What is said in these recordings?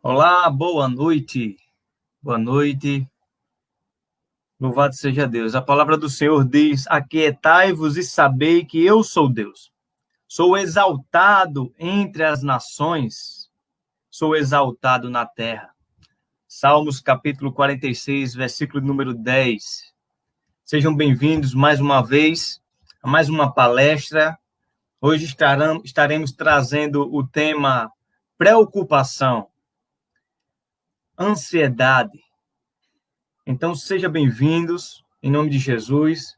Olá, boa noite. Boa noite. Louvado seja Deus. A palavra do Senhor diz: aquietai-vos e sabei que eu sou Deus. Sou exaltado entre as nações, sou exaltado na terra. Salmos capítulo 46, versículo número 10. Sejam bem-vindos mais uma vez a mais uma palestra. Hoje estaremos trazendo o tema preocupação, ansiedade. Então, sejam bem-vindos, em nome de Jesus.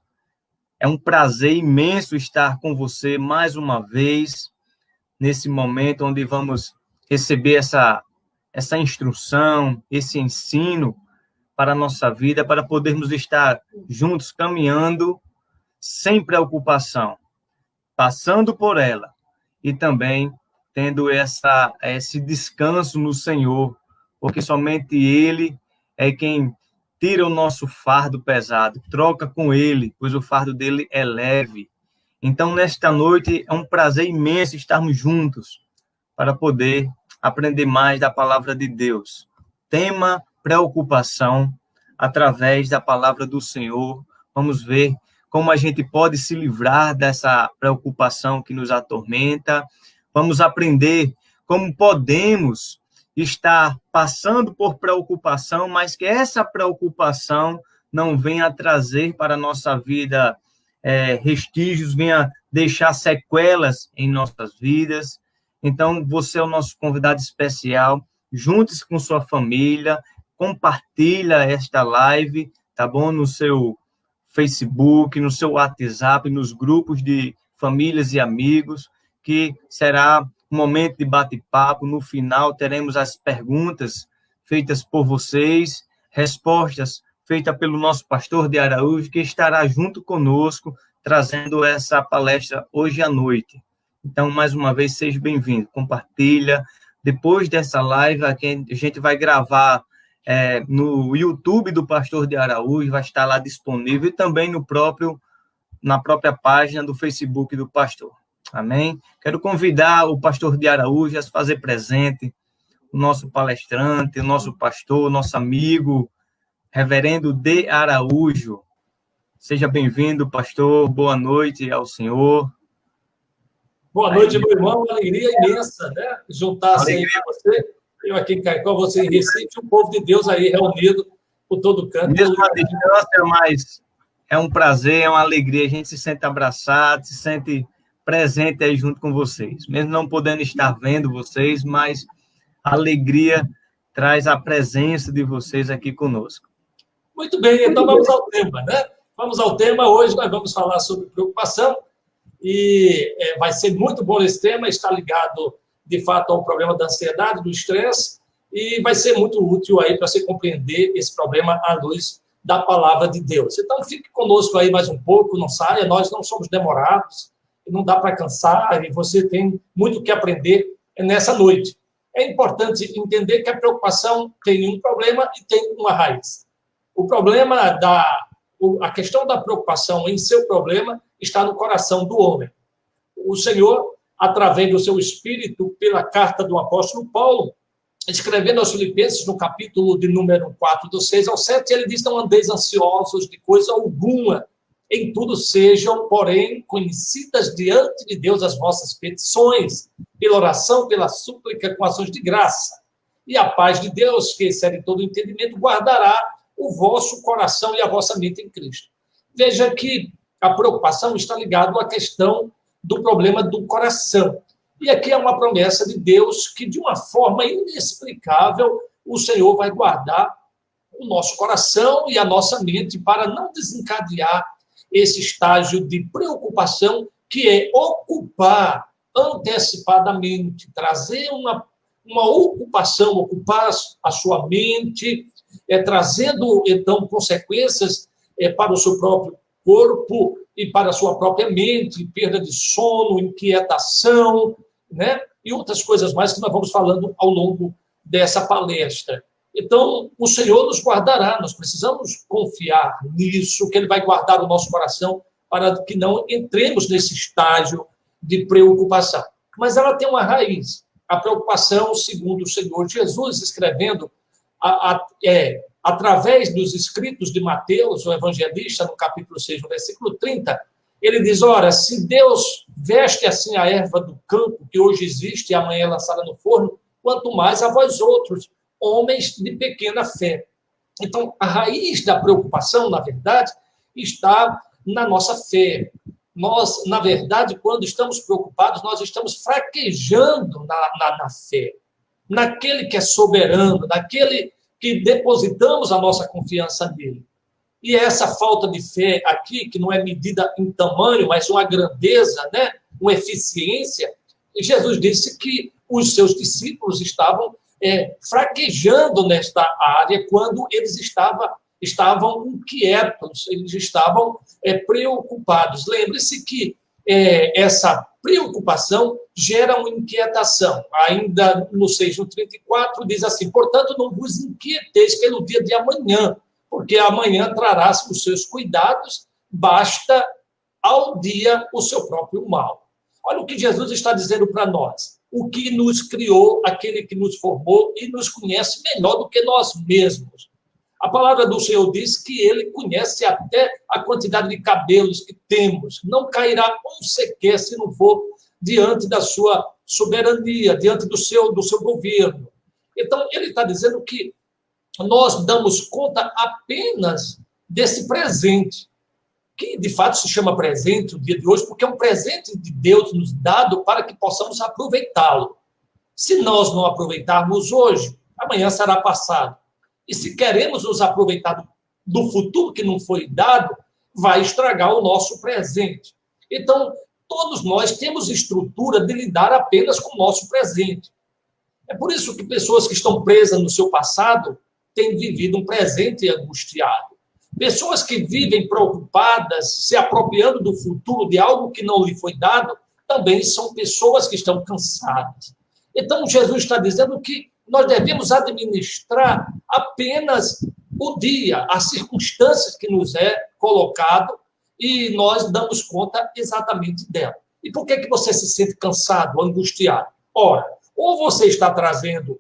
É um prazer imenso estar com você mais uma vez, nesse momento onde vamos receber essa instrução, esse ensino para a nossa vida, para podermos estar juntos, caminhando, sem preocupação, passando por ela, e também tendo esse descanso no Senhor, porque somente Ele é quem tira o nosso fardo pesado, troca com Ele, pois o fardo dele é leve. Então, nesta noite, é um prazer imenso estarmos juntos para poder aprender mais da palavra de Deus. Tema preocupação, através da palavra do Senhor. Vamos ver como a gente pode se livrar dessa preocupação que nos atormenta. Vamos aprender como podemos estar passando por preocupação, mas que essa preocupação não venha trazer para a nossa vida vestígios, venha deixar sequelas em nossas vidas. Então, você é o nosso convidado especial. Junte-se com sua família, compartilha esta live, tá bom? No seu Facebook, no seu WhatsApp, nos grupos de famílias e amigos, que será um momento de bate-papo. No final, teremos as perguntas feitas por vocês, respostas feitas pelo nosso pastor de Araújo, que estará junto conosco, trazendo essa palestra hoje à noite. Então, mais uma vez, seja bem-vindo. Compartilha. Depois dessa live, a gente vai gravar no YouTube do pastor de Araújo, vai estar lá disponível, e também na própria página do Facebook do pastor. Amém? Quero convidar o pastor de Araújo a se fazer presente, o nosso palestrante, o nosso pastor, nosso amigo, reverendo de Araújo. Seja bem-vindo, pastor. Boa noite ao senhor. Boa noite, meu irmão. Uma alegria imensa, né? Juntar-se aí com você, eu aqui em Caicó, você em Recife, o povo de Deus aí reunido por todo canto. Mesmo à distância, mas é um prazer, é uma alegria. A gente se sente abraçado, se sente presente aí junto com vocês. Mesmo não podendo estar vendo vocês, mas a alegria traz a presença de vocês aqui conosco. Muito bem, então vamos ao tema, né? Vamos ao tema. Hoje nós vamos falar sobre preocupação e vai ser muito bom esse tema, está ligado, de fato, ao problema da ansiedade, do estresse, e vai ser muito útil aí para você compreender esse problema à luz da palavra de Deus. Então, fique conosco aí mais um pouco, não saia, nós não somos demorados, não dá para cansar, e você tem muito o que aprender nessa noite. É importante entender que a preocupação tem um problema e tem uma raiz. O problema a questão da preocupação em seu problema está no coração do homem. O Senhor, através do seu Espírito, pela carta do apóstolo Paulo, escrevendo aos Filipenses, no capítulo de número 4, do 6 ao 7, ele diz: não andeis ansiosos de coisa alguma, em tudo sejam, porém, conhecidas diante de Deus as vossas petições, pela oração, pela súplica, com ações de graça. E a paz de Deus, que excede todo entendimento, guardará o vosso coração e a vossa mente em Cristo. Veja que a preocupação está ligada à questão do problema do coração. E aqui é uma promessa de Deus que, de uma forma inexplicável, o Senhor vai guardar o nosso coração e a nossa mente para não desencadear esse estágio de preocupação, que é ocupar antecipadamente, trazer uma ocupação, ocupar a sua mente, trazendo, então, consequências para o seu próprio corpo e para a sua própria mente, perda de sono, inquietação, né? E outras coisas mais que nós vamos falando ao longo dessa palestra. Então, o Senhor nos guardará, nós precisamos confiar nisso, que Ele vai guardar o nosso coração para que não entremos nesse estágio de preocupação. Mas ela tem uma raiz. a preocupação, segundo o Senhor Jesus, escrevendo através dos escritos de Mateus, o evangelista, no capítulo 6, no versículo 30, ele diz, ora, se Deus veste assim a erva do campo, que hoje existe e amanhã é lançada no forno, quanto mais a vós outros, homens de pequena fé. Então, a raiz da preocupação, na verdade, está na nossa fé. Nós, na verdade, quando estamos preocupados, nós estamos fraquejando na fé, naquele que é soberano, naquele que depositamos a nossa confiança nele. E essa falta de fé aqui, que não é medida em tamanho, mas uma grandeza, né? Uma eficiência, Jesus disse que os seus discípulos estavam fraquejando nesta área quando eles estavam inquietos, eles estavam preocupados. Lembre-se que essa preocupação gera uma inquietação. Ainda no 6:34 diz assim, portanto, não vos inquieteis pelo dia de amanhã, porque amanhã trará os seus cuidados, basta ao dia o seu próprio mal. Olha o que Jesus está dizendo para nós. O que nos criou, aquele que nos formou e nos conhece melhor do que nós mesmos. A palavra do Senhor diz que ele conhece até a quantidade de cabelos que temos. Não cairá um sequer se não for diante da sua soberania, diante do seu governo. Então, ele está dizendo que nós damos conta apenas desse presente, que de fato se chama presente o dia de hoje, porque é um presente de Deus nos dado para que possamos aproveitá-lo. Se nós não aproveitarmos hoje, amanhã será passado. E se queremos nos aproveitar do futuro que não foi dado, vai estragar o nosso presente. Então, todos nós temos estrutura de lidar apenas com o nosso presente. É por isso que pessoas que estão presas no seu passado têm vivido um presente angustiado. Pessoas que vivem preocupadas, se apropriando do futuro de algo que não lhe foi dado, também são pessoas que estão cansadas. Então, Jesus está dizendo que nós devemos administrar apenas o dia, as circunstâncias que nos é colocado, e nós damos conta exatamente dela. E por que você se sente cansado, angustiado? Ora, ou você está trazendo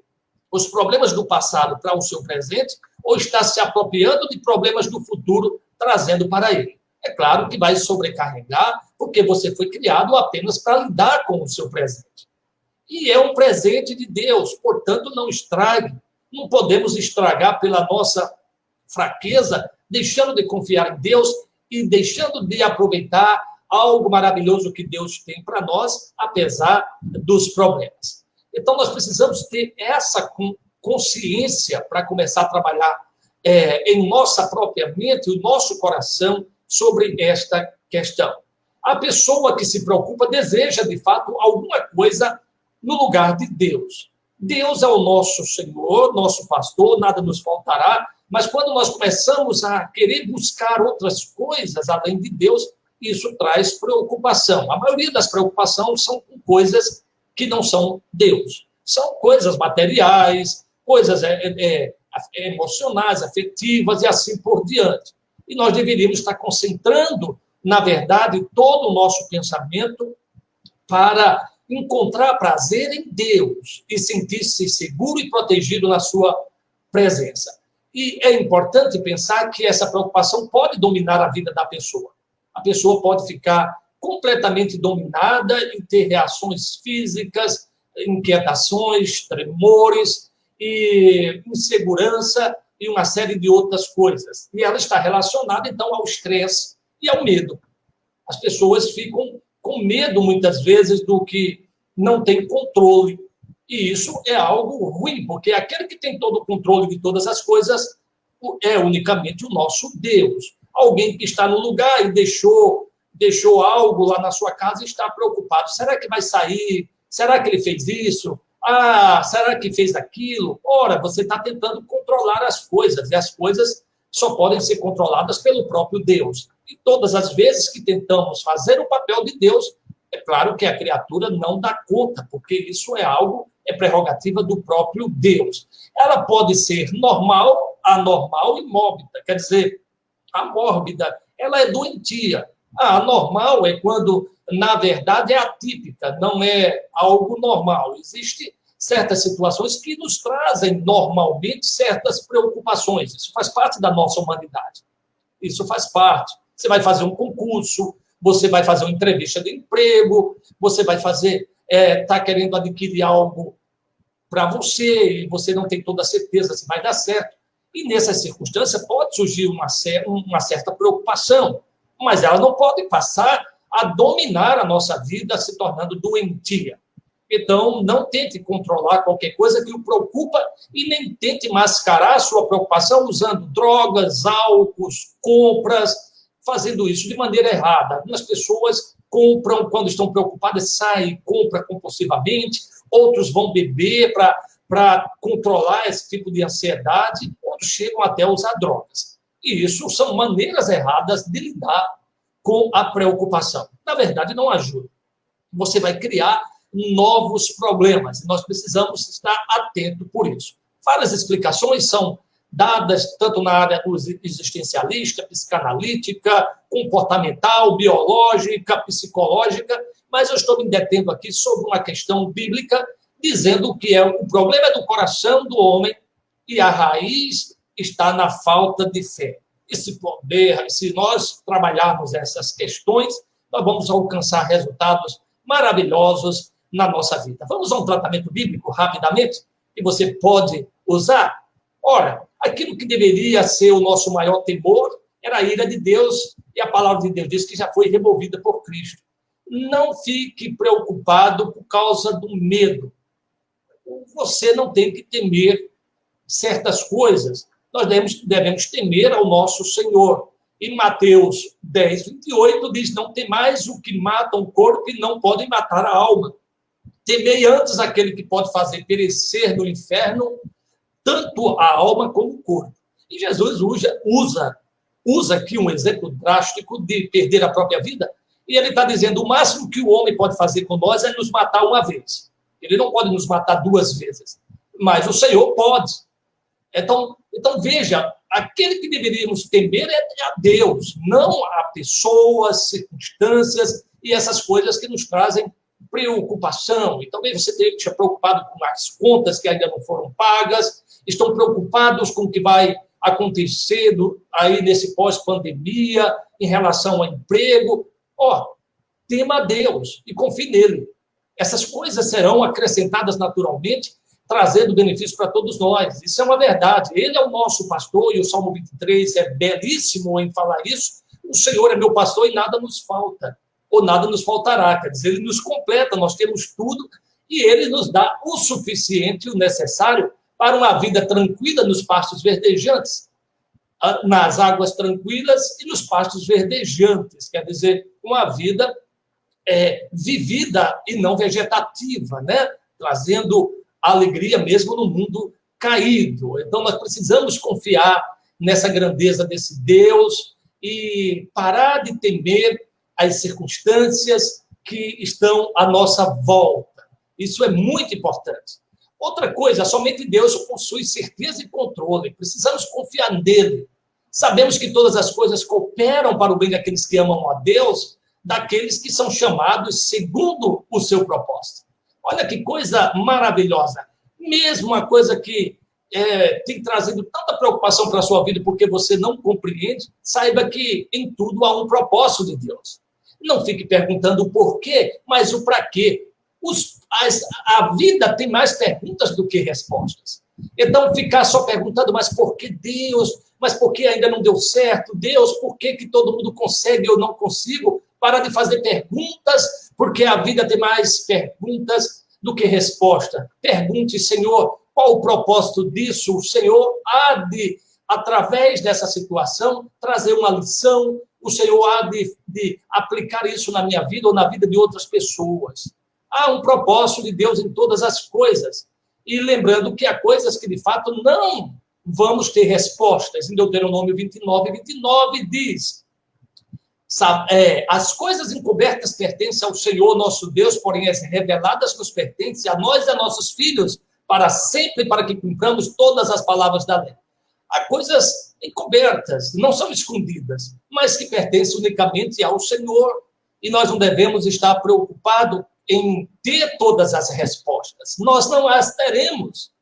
os problemas do passado para o seu presente, ou está se apropriando de problemas do futuro, trazendo para ele. É claro que vai sobrecarregar, porque você foi criado apenas para lidar com o seu presente. E é um presente de Deus, portanto, não estrague. Não podemos estragar pela nossa fraqueza, deixando de confiar em Deus e deixando de aproveitar algo maravilhoso que Deus tem para nós, apesar dos problemas. Então, nós precisamos ter essa consciência para começar a trabalhar em nossa própria mente, o nosso coração, sobre esta questão. A pessoa que se preocupa deseja, de fato, alguma coisa no lugar de Deus. Deus é o nosso Senhor, nosso pastor, nada nos faltará, mas quando nós começamos a querer buscar outras coisas além de Deus, isso traz preocupação. A maioria das preocupações são com coisas que não são Deus. São coisas materiais, coisas emocionais, afetivas e assim por diante. E nós deveríamos estar concentrando, na verdade, todo o nosso pensamento para encontrar prazer em Deus e sentir-se seguro e protegido na sua presença. E é importante pensar que essa preocupação pode dominar a vida da pessoa. A pessoa pode ficar completamente dominada e ter reações físicas, inquietações, tremores, e insegurança e uma série de outras coisas. E ela está relacionada, então, ao estresse e ao medo. As pessoas ficam com medo, muitas vezes, do que não tem controle. E isso é algo ruim, porque aquele que tem todo o controle de todas as coisas é unicamente o nosso Deus. Alguém que está no lugar e deixou algo lá na sua casa e está preocupado. Será que vai sair? Será que ele fez isso? Será que fez aquilo? Ora, você está tentando controlar as coisas, e as coisas só podem ser controladas pelo próprio Deus. E todas as vezes que tentamos fazer o papel de Deus, é claro que a criatura não dá conta, porque isso é prerrogativa do próprio Deus. Ela pode ser normal, anormal e mórbida. Quer dizer, a mórbida, ela é doentia. A anormal é quando, na verdade, é atípica, não é algo normal. Existe certas situações que nos trazem normalmente certas preocupações. Isso faz parte da nossa humanidade. Isso faz parte. Você vai fazer um concurso, você vai fazer uma entrevista de emprego, você vai fazer, está querendo adquirir algo para você, e você não tem toda a certeza se vai dar certo. E nessa circunstância pode surgir uma certa preocupação, mas ela não pode passar a dominar a nossa vida, se tornando doentia. Então, não tente controlar qualquer coisa que o preocupa e nem tente mascarar a sua preocupação usando drogas, álcool, compras, fazendo isso de maneira errada. Algumas pessoas compram quando estão preocupadas, saem, compram compulsivamente, outros vão beber para controlar esse tipo de ansiedade, outros chegam até a usar drogas. E isso são maneiras erradas de lidar com a preocupação. Na verdade, não ajuda. Você vai criar novos problemas. E nós precisamos estar atentos por isso. Várias explicações são dadas tanto na área existencialista, psicanalítica, comportamental, biológica, psicológica, mas eu estou me detendo aqui sobre uma questão bíblica, dizendo que o problema é do coração do homem e a raiz está na falta de fé. E se nós trabalharmos essas questões, nós vamos alcançar resultados maravilhosos na nossa vida. Vamos a um tratamento bíblico rapidamente, que você pode usar? Ora, aquilo que deveria ser o nosso maior temor era a ira de Deus, e a palavra de Deus diz que já foi removida por Cristo. Não fique preocupado por causa do medo. Você não tem que temer certas coisas. Nós devemos temer ao nosso Senhor. Em Mateus 10, 28, diz, não temais o que mata o corpo e não podem matar a alma. Temei antes aquele que pode fazer perecer no inferno tanto a alma como o corpo. E Jesus usa aqui um exemplo drástico de perder a própria vida, e ele está dizendo, o máximo que o homem pode fazer com nós é nos matar uma vez. Ele não pode nos matar duas vezes, mas o Senhor pode. Então veja, aquele que deveríamos temer é a Deus, não a pessoas, circunstâncias e essas coisas que nos trazem preocupação. E talvez você esteja preocupado com as contas que ainda não foram pagas, estão preocupados com o que vai acontecer aí nesse pós-pandemia, em relação ao emprego. Tema a Deus e confie nele. Essas coisas serão acrescentadas naturalmente, trazendo benefício para todos nós. Isso é uma verdade. Ele é o nosso pastor, e o Salmo 23 é belíssimo em falar isso. O Senhor é meu pastor e nada nos falta, ou nada nos faltará. Quer dizer, ele nos completa, nós temos tudo, e ele nos dá o suficiente, o necessário, para uma vida tranquila nos pastos verdejantes, nas águas tranquilas e nos pastos verdejantes. Quer dizer, uma vida vivida e não vegetativa, né? Trazendo alegria mesmo no mundo caído. Então, nós precisamos confiar nessa grandeza desse Deus e parar de temer as circunstâncias que estão à nossa volta. Isso é muito importante. Outra coisa, somente Deus possui certeza e controle. Precisamos confiar nele. Sabemos que todas as coisas cooperam para o bem daqueles que amam a Deus, daqueles que são chamados segundo o seu propósito. Olha que coisa maravilhosa. Mesmo uma coisa que tem trazido tanta preocupação para a sua vida porque você não compreende, saiba que em tudo há um propósito de Deus. Não fique perguntando o porquê, mas o para quê. A vida tem mais perguntas do que respostas. Então, ficar só perguntando, mas por que Deus? Mas por que ainda não deu certo? Deus, por que todo mundo consegue e eu não consigo? Para de fazer perguntas, porque a vida tem mais perguntas do que resposta. Pergunte, Senhor, qual o propósito disso? O Senhor há de, através dessa situação, trazer uma lição. O Senhor há de aplicar isso na minha vida ou na vida de outras pessoas. Há um propósito de Deus em todas as coisas. E lembrando que há coisas que, de fato, não vamos ter respostas. Em Deuteronômio 29 diz, as coisas encobertas pertencem ao Senhor nosso Deus, porém as reveladas nos pertencem a nós e a nossos filhos, para sempre, para que cumpramos todas as palavras da lei. Há coisas encobertas, não são escondidas, mas que pertencem unicamente ao Senhor. E nós não devemos estar preocupados em ter todas as respostas. Nós não as teremos.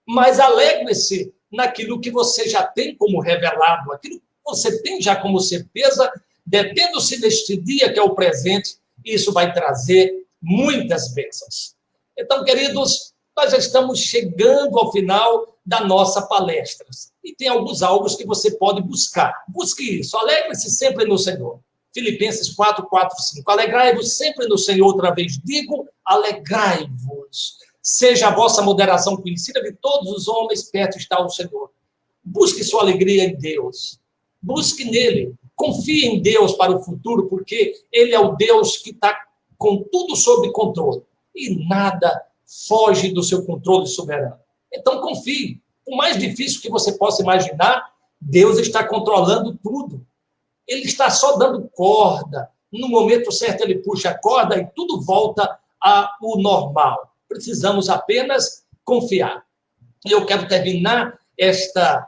Mas alegre-se naquilo que você já tem como revelado, aquilo que você tem já como certeza, detendo-se neste dia que é o presente, e isso vai trazer muitas bênçãos. Então, queridos, nós já estamos chegando ao final da nossa palestra. E tem alguns alvos que você pode buscar. Busque isso. Alegre-se sempre no Senhor. Filipenses 4, 4, 5. Alegrai-vos sempre no Senhor. Outra vez digo, alegrai-vos. Seja a vossa moderação conhecida de todos os homens, perto está o Senhor. Busque sua alegria em Deus. Busque nele. Confie em Deus para o futuro, porque ele é o Deus que está com tudo sob controle. E nada foge do seu controle soberano. Então, confie. Por mais difícil que você possa imaginar, Deus está controlando tudo. Ele está só dando corda. No momento certo, ele puxa a corda e tudo volta ao normal. Precisamos apenas confiar. E eu quero terminar esta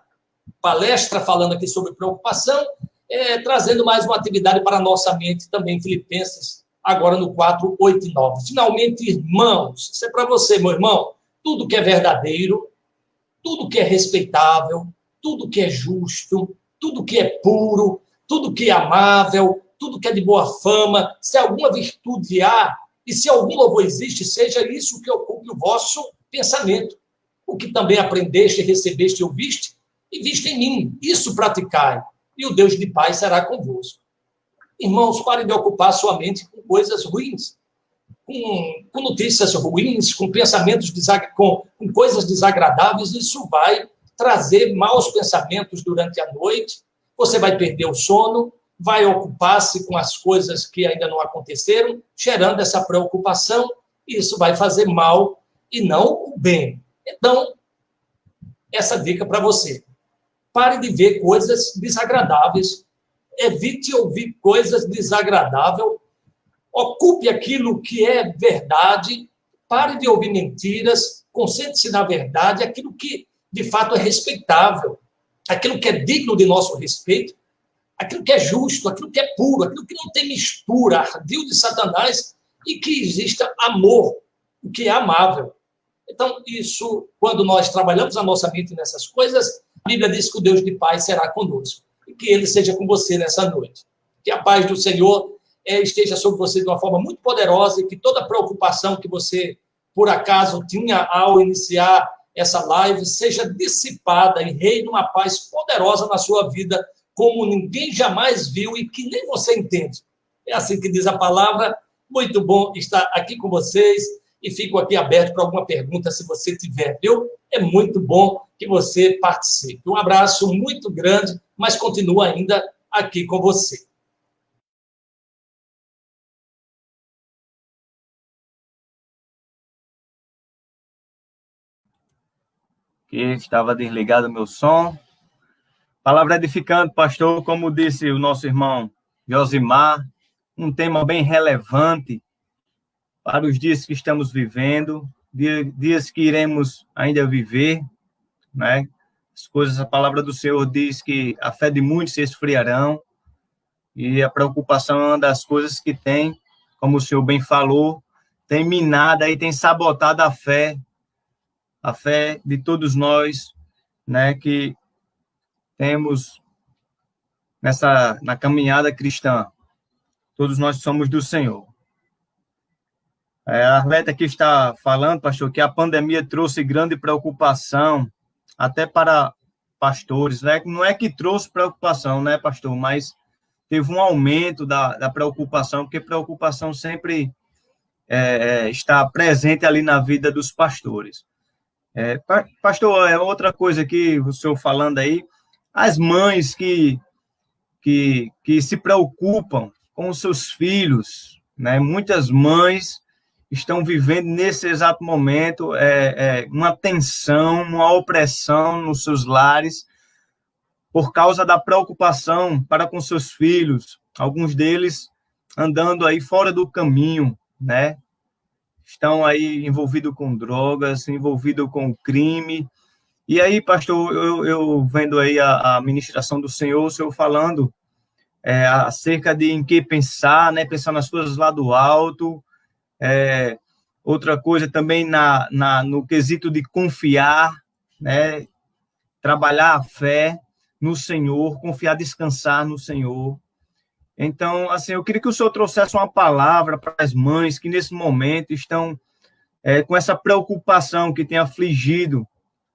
palestra falando aqui sobre preocupação, trazendo mais uma atividade para a nossa mente também, Filipenses, agora no 4, 8 e 9. Finalmente, irmãos, isso é para você, meu irmão, tudo que é verdadeiro, tudo que é respeitável, tudo que é justo, tudo que é puro, tudo que é amável, tudo que é de boa fama, se alguma virtude há, e se algum louvor existe, seja isso que ocupe o vosso pensamento. O que também aprendeste, recebeste e ouviste, e viste em mim. Isso praticai, e o Deus de paz será convosco. Irmãos, parem de ocupar sua mente com coisas ruins, com notícias ruins, com pensamentos, com coisas desagradáveis. Isso vai trazer maus pensamentos durante a noite. Você vai perder o sono, vai ocupar-se com as coisas que ainda não aconteceram, gerando essa preocupação, e isso vai fazer mal e não o bem. Então, essa dica para você. Pare de ver coisas desagradáveis, evite ouvir coisas desagradáveis, ocupe aquilo que é verdade, pare de ouvir mentiras, concentre-se na verdade, aquilo que de fato é respeitável, aquilo que é digno de nosso respeito, aquilo que é justo, aquilo que é puro, aquilo que não tem mistura, ardil de Satanás, e que exista amor, o que é amável. Então, isso, quando nós trabalhamos a nossa mente nessas coisas, a Bíblia diz que o Deus de paz será conosco, e que ele seja com você nessa noite. Que a paz do Senhor esteja sobre você de uma forma muito poderosa, e que toda preocupação que você, por acaso, tinha ao iniciar essa live, seja dissipada e reine uma paz poderosa na sua vida, como ninguém jamais viu e que nem você entende. É assim que diz a palavra. Muito bom estar aqui com vocês e fico aqui aberto para alguma pergunta, se você tiver, viu? É muito bom que você participe. Um abraço muito grande, mas continuo ainda aqui com você. Que estava desligado o meu som. Palavra edificante, pastor, como disse o nosso irmão Josimar, um tema bem relevante para os dias que estamos vivendo, dias que iremos ainda viver, né? As coisas, a palavra do Senhor diz que a fé de muitos se esfriarão, e a preocupação é uma das coisas que tem, como o Senhor bem falou, tem minado e tem sabotado a fé de todos nós, né, que temos na caminhada cristã. Todos nós somos do Senhor. A Arlete aqui está falando, pastor, que a pandemia trouxe grande preocupação até para pastores, né? Não é que trouxe preocupação, né, pastor, mas teve um aumento da preocupação, porque preocupação sempre está presente ali na vida dos pastores. Pastor, outra coisa que o senhor falando aí, as mães que se preocupam com os seus filhos, né? Muitas mães estão vivendo nesse exato momento uma tensão, uma opressão nos seus lares por causa da preocupação para com seus filhos, alguns deles andando aí fora do caminho, né? Estão aí envolvidos com drogas, envolvidos com crime. E aí, pastor, eu vendo aí a ministração do Senhor, o Senhor falando acerca de em que pensar, né? Pensar nas coisas lá do alto, Outra coisa também no quesito de confiar, né? Trabalhar a fé no Senhor, confiar, descansar no Senhor. Então, assim, eu queria que o senhor trouxesse uma palavra para as mães que nesse momento estão com essa preocupação que tem afligido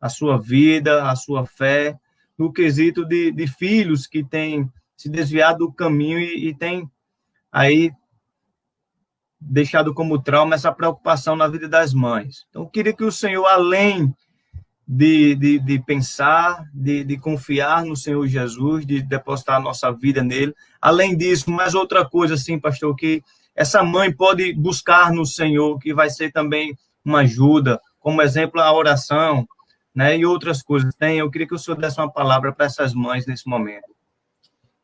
a sua vida, a sua fé, no quesito de filhos que têm se desviado do caminho e têm aí deixado como trauma essa preocupação na vida das mães. Então, eu queria que o senhor, além de pensar, de confiar no Senhor Jesus, de depositar a nossa vida nele, além disso, mais outra coisa, assim, pastor, que essa mãe pode buscar no Senhor, que vai ser também uma ajuda, como exemplo, a oração, né, e outras coisas. Eu queria que o senhor desse uma palavra para essas mães nesse momento.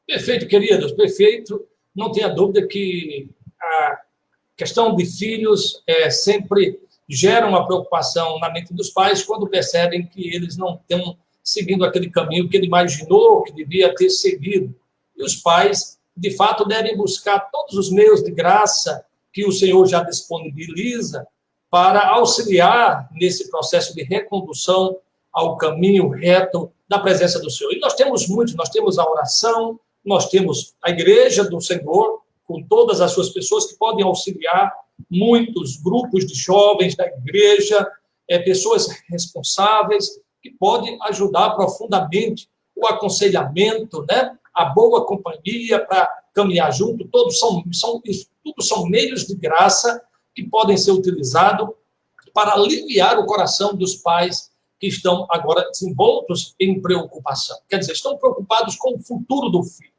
Perfeito, queridos, perfeito. Não tenha dúvida que a questão de filhos sempre gera uma preocupação na mente dos pais quando percebem que eles não estão seguindo aquele caminho que ele imaginou que devia ter seguido. E os pais, de fato, devem buscar todos os meios de graça que o Senhor já disponibiliza para auxiliar nesse processo de recondução ao caminho reto da presença do Senhor. E nós temos muito, nós temos a oração, nós temos a igreja do Senhor, com todas as suas pessoas que podem auxiliar, muitos grupos de jovens da igreja, pessoas responsáveis, que podem ajudar profundamente o aconselhamento, né? A boa companhia para caminhar junto, tudo são meios de graça que podem ser utilizados para aliviar o coração dos pais que estão agora desenvoltos em preocupação. Quer dizer, estão preocupados com o futuro do filho.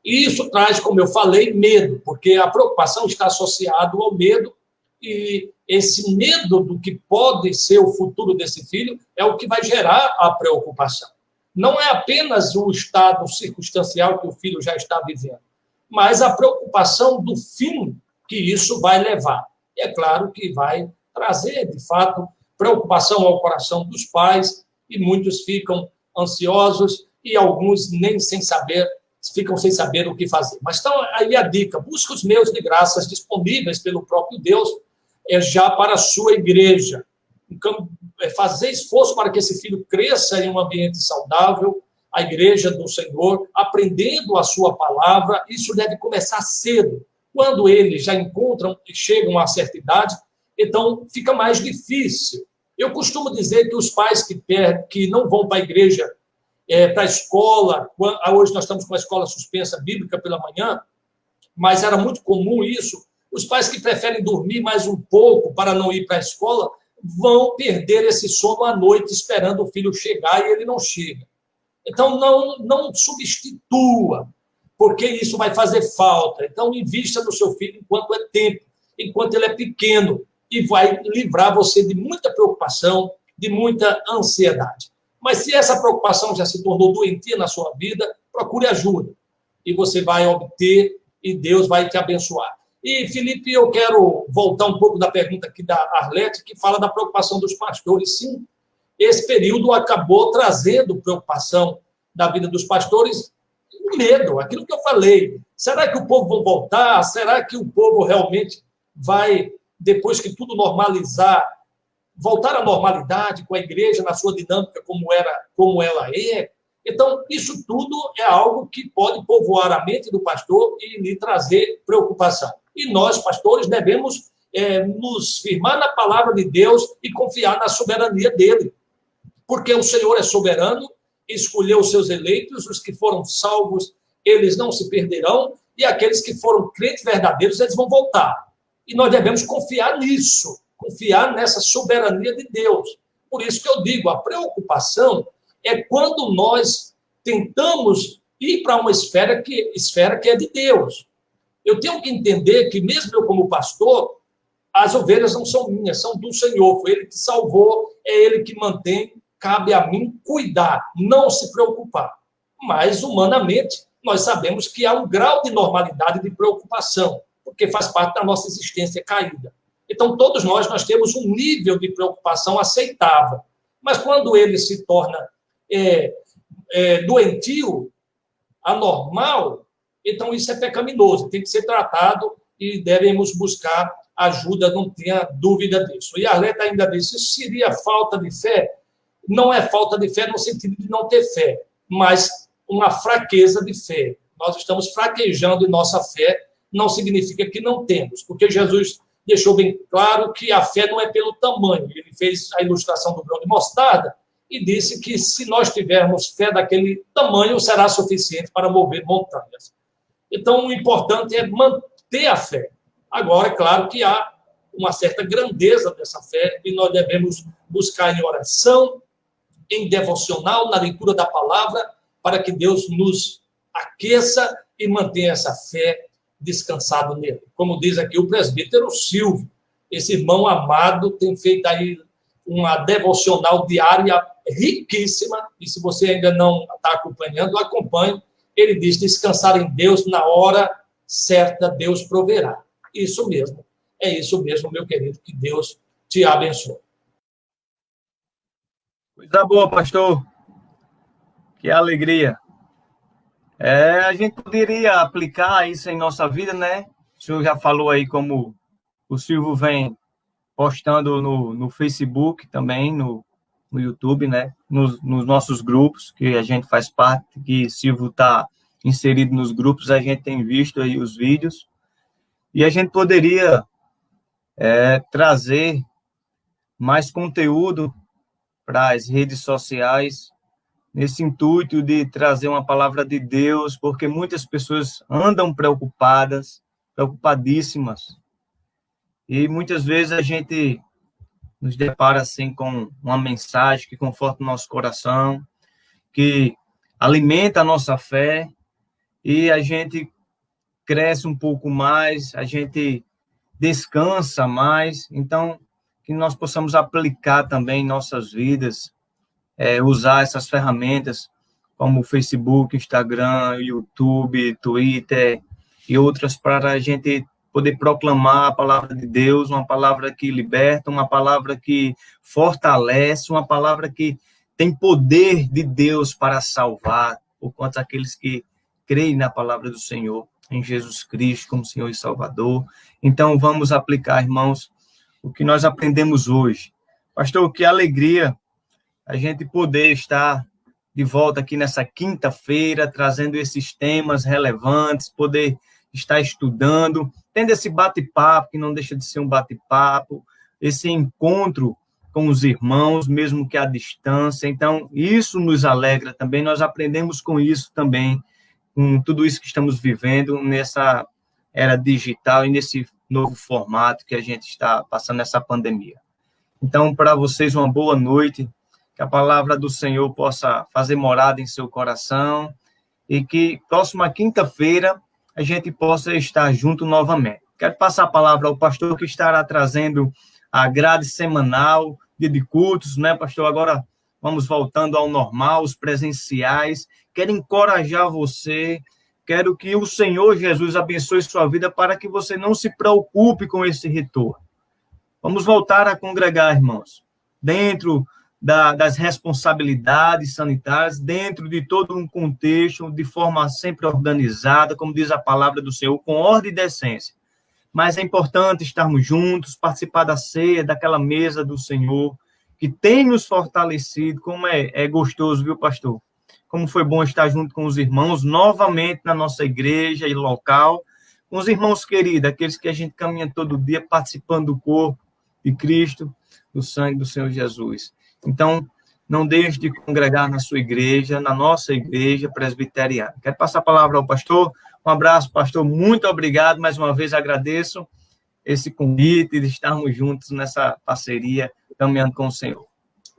E isso traz, como eu falei, medo, porque a preocupação está associada ao medo, e esse medo do que pode ser o futuro desse filho é o que vai gerar a preocupação. Não é apenas o estado circunstancial que o filho já está vivendo, mas a preocupação do fim que isso vai levar. E é claro que vai trazer, de fato, preocupação ao coração dos pais, e muitos ficam ansiosos e alguns ficam sem saber o que fazer. Mas então, aí a dica, busque os meios de graças disponíveis pelo próprio Deus já para a sua igreja. Então, fazer esforço para que esse filho cresça em um ambiente saudável, a igreja do Senhor, aprendendo a sua palavra. Isso deve começar cedo. Quando eles já encontram e chegam a certa idade, então fica mais difícil. Eu costumo dizer que os pais que não vão para a igreja, para a escola, hoje nós estamos com a escola suspensa bíblica pela manhã, mas era muito comum isso, os pais que preferem dormir mais um pouco para não ir para a escola, vão perder esse sono à noite esperando o filho chegar e ele não chega. Então, não substitua, porque isso vai fazer falta. Então, invista no seu filho enquanto é tempo, enquanto ele é pequeno, e vai livrar você de muita preocupação, de muita ansiedade. Mas se essa preocupação já se tornou doentia na sua vida, procure ajuda. E você vai obter, e Deus vai te abençoar. E, Felipe, eu quero voltar um pouco da pergunta aqui da Arlete, que fala da preocupação dos pastores. Sim, esse período acabou trazendo preocupação da vida dos pastores, medo, aquilo que eu falei. Será que o povo vai voltar? Será que o povo realmente vai, depois que tudo normalizar, voltar à normalidade com a igreja na sua dinâmica como ela é? Então, isso tudo é algo que pode povoar a mente do pastor e lhe trazer preocupação. E nós, pastores, devemos nos firmar na palavra de Deus e confiar na soberania dele. Porque o Senhor é soberano, escolheu os seus eleitos, os que foram salvos, eles não se perderão, e aqueles que foram crentes verdadeiros, eles vão voltar. E nós devemos confiar nisso, confiar nessa soberania de Deus. Por isso que eu digo, a preocupação é quando nós tentamos ir para uma esfera que é de Deus. Eu tenho que entender que, mesmo eu como pastor, as ovelhas não são minhas, são do Senhor. Foi Ele que salvou, é Ele que mantém, cabe a mim cuidar, não se preocupar. Mas, humanamente, nós sabemos que há um grau de normalidade de preocupação, porque faz parte da nossa existência caída. Então, todos nós temos um nível de preocupação aceitável. Mas quando ele se torna doentio, anormal, então isso é pecaminoso, tem que ser tratado e devemos buscar ajuda, não tenha dúvida disso. E Arleta ainda disse, isso seria falta de fé? Não é falta de fé no sentido de não ter fé, mas uma fraqueza de fé. Nós estamos fraquejando em nossa fé, não significa que não temos, porque Jesus deixou bem claro que a fé não é pelo tamanho. Ele fez a ilustração do grão de mostarda e disse que se nós tivermos fé daquele tamanho, será suficiente para mover montanhas. Então, o importante é manter a fé. Agora, é claro que há uma certa grandeza dessa fé e nós devemos buscar em oração, em devocional, na leitura da palavra, para que Deus nos aqueça e mantenha essa fé descansado nele. Como diz aqui o presbítero Silvio, esse irmão amado tem feito aí uma devocional diária riquíssima, e se você ainda não está acompanhando, acompanhe. Ele diz, descansar em Deus, na hora certa Deus proverá. Isso mesmo, é isso mesmo, meu querido, que Deus te abençoe. Coisa boa, pastor. Que alegria. A gente poderia aplicar isso em nossa vida, né? O senhor já falou aí como o Silvio vem postando no Facebook também, no YouTube, né? Nos nossos grupos, que a gente faz parte, que Silvio está inserido nos grupos, a gente tem visto aí os vídeos. E a gente poderia trazer mais conteúdo para as redes sociais, nesse intuito de trazer uma palavra de Deus, porque muitas pessoas andam preocupadíssimas, e muitas vezes a gente nos depara assim com uma mensagem que conforta o nosso coração, que alimenta a nossa fé, e a gente cresce um pouco mais, a gente descansa mais. Então, que nós possamos aplicar também em nossas vidas, usar essas ferramentas como o Facebook, Instagram, YouTube, Twitter e outras, para a gente poder proclamar a palavra de Deus, uma palavra que liberta, uma palavra que fortalece, uma palavra que tem poder de Deus para salvar, por quanto aqueles que creem na palavra do Senhor, em Jesus Cristo como Senhor e Salvador. Então, vamos aplicar, irmãos, o que nós aprendemos hoje. Pastor, que alegria a gente poder estar de volta aqui nessa quinta-feira, trazendo esses temas relevantes, poder estar estudando, tendo esse bate-papo, que não deixa de ser um bate-papo, esse encontro com os irmãos, mesmo que à distância. Então, isso nos alegra também, nós aprendemos com isso também, com tudo isso que estamos vivendo nessa era digital e nesse novo formato que a gente está passando nessa pandemia. Então, para vocês, uma boa noite, que a palavra do Senhor possa fazer morada em seu coração e que próxima quinta-feira a gente possa estar junto novamente. Quero passar a palavra ao pastor que estará trazendo a grade semanal de cultos, né, pastor? Agora vamos voltando ao normal, os presenciais. Quero encorajar você, quero que o Senhor Jesus abençoe sua vida para que você não se preocupe com esse retorno. Vamos voltar a congregar, irmãos, dentro das responsabilidades sanitárias, dentro de todo um contexto, de forma sempre organizada, como diz a palavra do Senhor, com ordem e decência. Mas é importante estarmos juntos, participar da ceia, daquela mesa do Senhor, que tem nos fortalecido. Como é gostoso, viu, pastor? Como foi bom estar junto com os irmãos, novamente na nossa igreja e local, com os irmãos queridos, aqueles que a gente caminha todo dia, participando do corpo de Cristo, do sangue do Senhor Jesus. Então, não deixe de congregar na sua igreja, na nossa igreja presbiteriana. Quero passar a palavra ao pastor. Um abraço, pastor. Muito obrigado. Mais uma vez, agradeço esse convite de estarmos juntos nessa parceria, caminhando com o Senhor.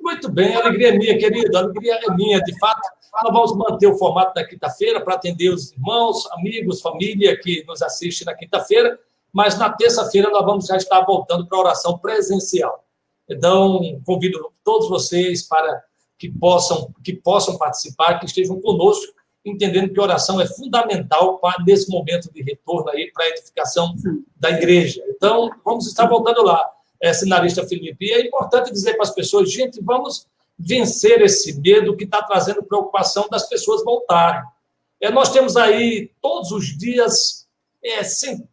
Muito bem, a alegria é minha, querido. A alegria é minha, de fato. Nós vamos manter o formato da quinta-feira para atender os irmãos, amigos, família que nos assiste na quinta-feira, mas na terça-feira nós vamos já estar voltando para a oração presencial. Então, convido todos vocês para que possam participar, que estejam conosco, entendendo que a oração é fundamental nesse momento de retorno aí para a edificação da igreja. Então, vamos estar voltando lá, Seminarista Felipe. E é importante dizer para as pessoas, gente, vamos vencer esse medo que está trazendo preocupação das pessoas voltarem. Nós temos aí, todos os dias,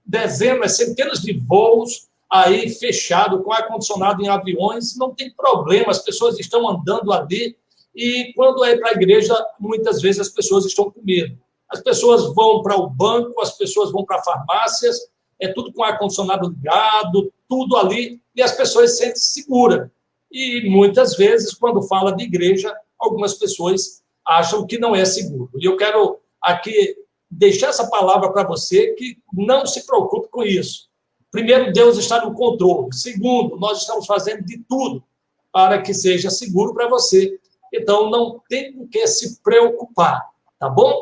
dezenas, centenas de voos aí fechado, com ar-condicionado em aviões, não tem problema, as pessoas estão andando ali, e quando é para a igreja, muitas vezes as pessoas estão com medo. As pessoas vão para o banco, as pessoas vão para farmácias, é tudo com ar-condicionado ligado, tudo ali, e as pessoas se sentem seguras. E muitas vezes, quando fala de igreja, algumas pessoas acham que não é seguro. E eu quero aqui deixar essa palavra para você, que não se preocupe com isso. Primeiro, Deus está no controle. Segundo, nós estamos fazendo de tudo para que seja seguro para você. Então, não tem com que se preocupar, tá bom?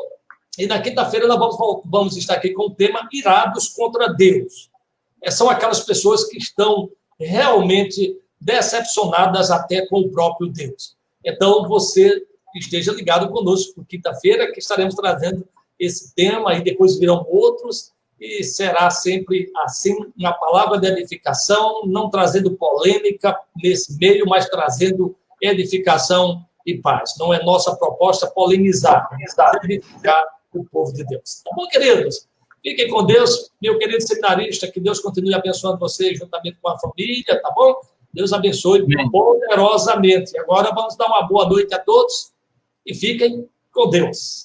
E na quinta-feira nós vamos estar aqui com o tema Irados contra Deus. São aquelas pessoas que estão realmente decepcionadas até com o próprio Deus. Então, você esteja ligado conosco quinta-feira, que estaremos trazendo esse tema, e depois virão outros, e será sempre assim, uma palavra de edificação, não trazendo polêmica nesse meio, mas trazendo edificação e paz. Não é nossa proposta polemizar, edificar o povo de Deus. Tá bom, queridos? Fiquem com Deus, meu querido seminarista, que Deus continue abençoando vocês juntamente com a família, tá bom? Deus abençoe poderosamente. Agora vamos dar uma boa noite a todos e fiquem com Deus.